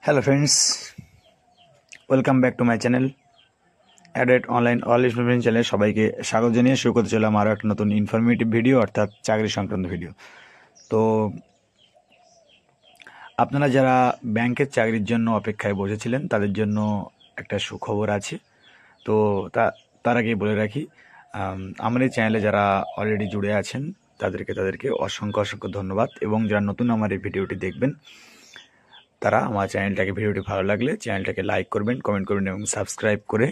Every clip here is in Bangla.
Hello friends, welcome back to my channel Added Online All Information চ্যানেলে সবাইকে স্বাগত জানিয়ে শুরু করতে চললাম আরও একটা নতুন ইনফরমেটিভ ভিডিও অর্থাৎ চাকরি সংক্রান্ত ভিডিও। তো আপনারা যারা ব্যাংকের চাকরির জন্য অপেক্ষায় বসেছিলেন তাদের জন্য একটা সুখবর আছে। তো তার আগে বলে রাখি, আমার এই চ্যানেলে যারা অলরেডি জুড়ে আছেন তাদেরকে অসংখ্য ধন্যবাদ, এবং যারা নতুন আমার এই ভিডিওটি দেখবেন তারা আমার ভিডিওটি ভালো লাগলে চ্যানেলটাকে লাইক করবেন, কমেন্ট করবেন এবং সাবস্ক্রাইব করে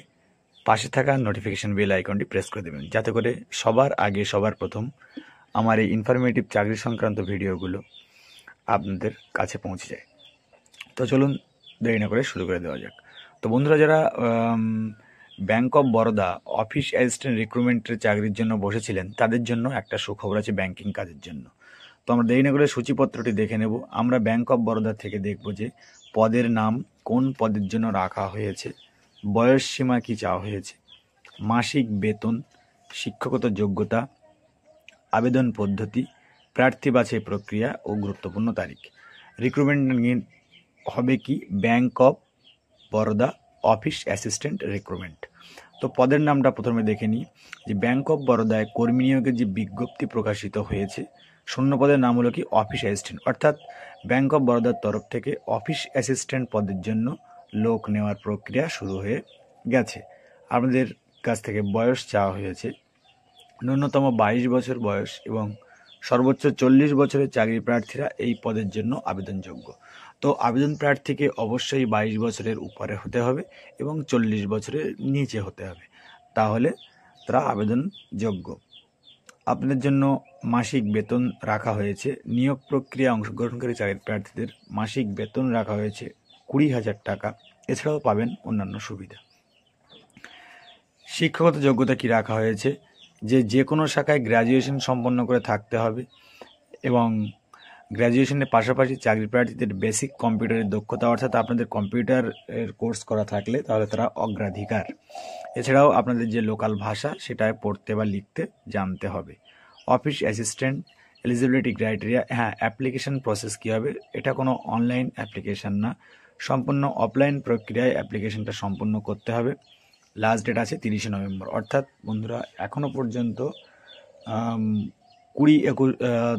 পাশে থাকা নোটিফিকেশন বেল আইকনটি প্রেস করে দেবেন, যাতে করে সবার আগে সবার প্রথম আমার এই ইনফরমেটিভ চাকরি সংক্রান্ত ভিডিওগুলো আপনাদের কাছে পৌঁছে যায়। তো চলুন দেরি না করে শুরু করে দেওয়া যাক। তো বন্ধুরা, যারা bank of Baroda office assistant রিক্রুটমেন্টের চাকরির জন্য বসেছিলেন তাদের জন্য একটা সুখবর আছে ব্যাংকিং কাজের জন্য। তো আমরা দেরি না করে সূচিপত্রটি দেখে নেব। আমরা ব্যাংক অফ বরোদা থেকে দেখব যে পদের নাম, কোন পদের জন্য রাখা হয়েছে, বয়স সীমা কী চাওয়া হয়েছে, মাসিক বেতন, শিক্ষাগত যোগ্যতা, আবেদন পদ্ধতি, প্রার্থী বাছাই প্রক্রিয়া ও গুরুত্বপূর্ণ তারিখ। রিক্রুটমেন্ট হবে কি? Bank of Baroda office assistant recruitment. তো পদের নামটা প্রথমে দেখে নিই যে ব্যাংক অফ বরোদায় কর্মী নিয়োগের যে বিজ্ঞপ্তি প্রকাশিত হয়েছে, শূন্য পদের নাম হলো কি অফিস অ্যাসিস্ট্যান্ট, অর্থাৎ ব্যাংক অফ বরোদার তরফ থেকে অফিস অ্যাসিস্ট্যান্ট পদের জন্য লোক নেওয়ার প্রক্রিয়া শুরু হয়ে গেছে। আপনাদের কাছ থেকে বয়স চাওয়া হয়েছে ন্যূনতম 22 বছর বয়স এবং সর্বোচ্চ 40 বছরের চাকরি প্রার্থীরা এই পদের জন্য আবেদনযোগ্য। তো আবেদন প্রার্থীকে অবশ্যই 22 বছরের উপরে হতে হবে এবং 40 বছরের নিচে হতে হবে, তাহলে তারা আবেদনযোগ্য। আপনাদের জন্য মাসিক বেতন রাখা হয়েছে, নিয়োগ প্রক্রিয়া অংশগ্রহণকারী চাকরি প্রার্থীদের মাসিক বেতন রাখা হয়েছে 20,000 টাকা। এছাড়াও পাবেন অন্যান্য সুবিধা। শিক্ষাগত যোগ্যতা কি রাখা হয়েছে? যে কোনো শাখায় গ্র্যাজুয়েশন সম্পন্ন করে থাকতে হবে এবং গ্র্যাজুয়েশনের পাশাপাশি চাকরি প্রার্থীদের বেসিক কম্পিউটারের দক্ষতা, অর্থাৎ আপনাদের কম্পিউটারের কোর্স করা থাকলে তাহলে তারা অগ্রাধিকার। এছাড়াও আপনাদের যে লোকাল ভাষা সেটায় পড়তে বা লিখতে জানতে হবে। Office assistant eligibility criteria, application process কী হবে? এটা কোনো অনলাইন অ্যাপ্লিকেশন না, সম্পূর্ণ অফলাইন প্রক্রিয়ায় অ্যাপ্লিকেশনটা সম্পূর্ণ করতে হবে। লাস্ট ডেট আছে 30 নভেম্বর, অর্থাৎ বন্ধুরা এখনও পর্যন্ত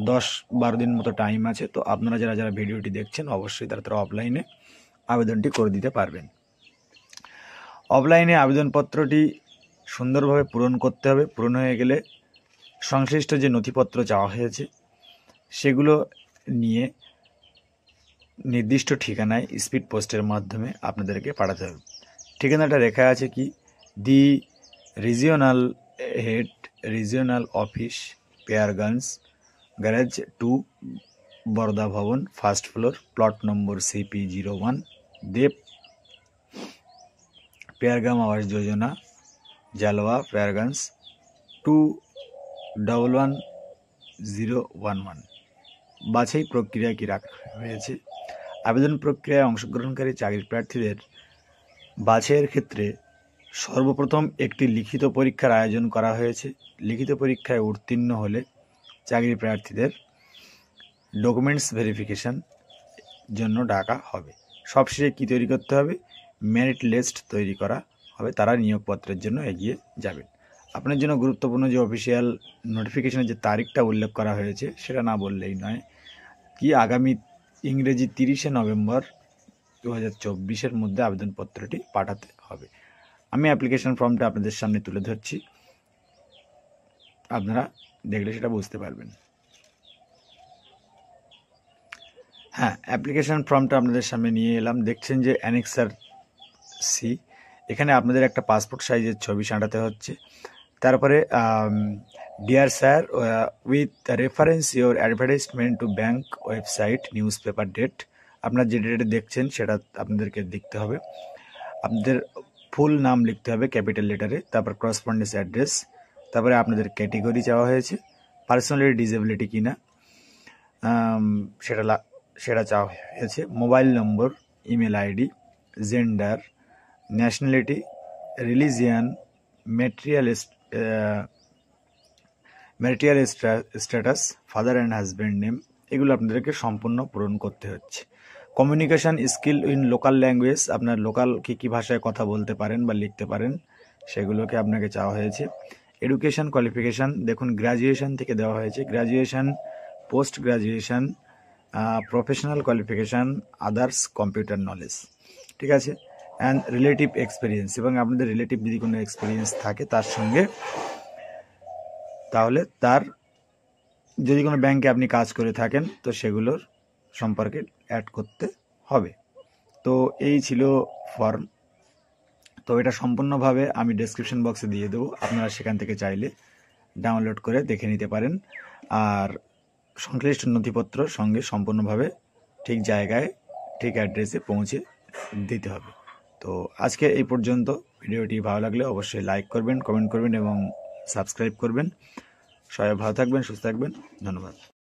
10-12 দিন মতো টাইম আছে। তো আপনারা যারা ভিডিওটি দেখছেন অবশ্যই তারা অফলাইনে আবেদনটি করে দিতে পারবেন। অফলাইনে আবেদনপত্রটি সুন্দরভাবে পূরণ করতে হবে। পূরণ হয়ে গেলে সংশ্লিষ্ট যে নথিপত্র চাওয়া হয়েছে সেগুলো নিয়ে নির্দিষ্ট ঠিকানায় স্পিড পোস্টের মাধ্যমে আপনাদেরকে পাঠাতে হবে। ঠিকানাটা লেখা আছে কি? The regional head, regional office, পেয়ারগঞ্জ, garage 2, Baroda Bhawan, first floor, plot number CP01, দেব, পেয়ারগাম আবাস যোজনা, জালোয়া, পেয়ারগঞ্জ 211011। বাছাই প্রক্রিয়া কি রাখা হয়েছে? আবেদন প্রক্রিয়ায় অংশগ্রহণকারী চাকরি প্রার্থীদের বাছাইয়ের ক্ষেত্রে সর্বপ্রথম একটি লিখিত পরীক্ষার আয়োজন করা হয়েছে। লিখিত পরীক্ষায় উত্তীর্ণ হলে চাকরি প্রার্থীদের ডকুমেন্টস ভেরিফিকেশন জন্য ডাকা হবে। সবশেষে কী তৈরি করতে হবে? মেরিট লিস্ট তৈরি করা হবে। তারা নিয়োগপত্রের জন্য এগিয়ে যাবেন। আপনার জন্য গুরুত্বপূর্ণ যে অফিসিয়াল নোটিফিকেশনের যে তারিখটা উল্লেখ করা হয়েছে সেটা না বললেই নয়, কি আগামী ইংরেজি 30 নভেম্বর 2024 মধ্যে আবেদনপত্রটি পাঠাতে হবে। আমি অ্যাপ্লিকেশন ফর্মটা আপনাদের সামনে তুলে ধরছি, আপনারা দেখলে সেটা বুঝতে পারবেন। অ্যাপ্লিকেশন ফর্মটা আপনাদের সামনে নিয়ে এলাম। দেখছেন যে অ্যানেক্সার সি, এখানে আপনাদের একটা পাসপোর্ট সাইজের ছবি সাঁটাতে হচ্ছে। তারপরে dear sir, with reference your advertisement to bank website, newspaper date, আপনার যে ডেটে দেখছেন সেটা আপনাদেরকে লিখতে হবে। আপনাদের ফুল নাম লিখতে হবে ক্যাপিটাল লেটারে, তারপর করসপন্ডেন্স অ্যাড্রেস, তারপরে আপনাদের ক্যাটেগরি চাওয়া হয়েছে, পার্সোনালি ডিসেবিলিটি কিনা সেটা চাওয়া হয়েছে, mobile number, email ID, gender, nationality, religion, material status, father and husband name, এগুলো আপনাদেরকে সম্পূর্ণ পূরণ করতে হচ্ছে। Communication skill in local language, আপনার লোকাল কী ভাষায় কথা বলতে পারেন বা লিখতে পারেন সেগুলোকে আপনাকে চাওয়া হয়েছে। এডুকেশান কোয়ালিফিকেশান দেখুন গ্র্যাজুয়েশান থেকে দেওয়া হয়েছে, graduation, post graduation, professional qualification, others computer knowledge, ঠিক আছে। অ্যান্ড রিলেটিভ এক্সপিরিয়েন্স, এবং আপনাদের রিলেটিভ যদি কোনো এক্সপিরিয়েন্স থাকে তার সঙ্গে, তাহলে তার যদি কোনো ব্যাংকে আপনি কাজ করে থাকেন তো সেগুলোর সম্পর্কে অ্যাড করতে হবে। তো এই ছিল ফর্ম। তো এটা সম্পূর্ণভাবে আমি ডেসক্রিপশন বক্সে দিয়ে দেবো, আপনারা সেখান থেকে চাইলে ডাউনলোড করে দেখে নিতে পারেন। আর সংশ্লিষ্ট নথিপত্র সঙ্গে সম্পূর্ণভাবে ঠিক জায়গায় ঠিক অ্যাড্রেসে পৌঁছে দিতে হবে। তো আজকে এই পর্যন্ত। ভিডিওটি ভালো লাগলে অবশ্যই লাইক করবেন, কমেন্ট করবেন এবং সাবস্ক্রাইব করবেন। সবাই ভালো থাকবেন, সুস্থ থাকবেন, ধন্যবাদ।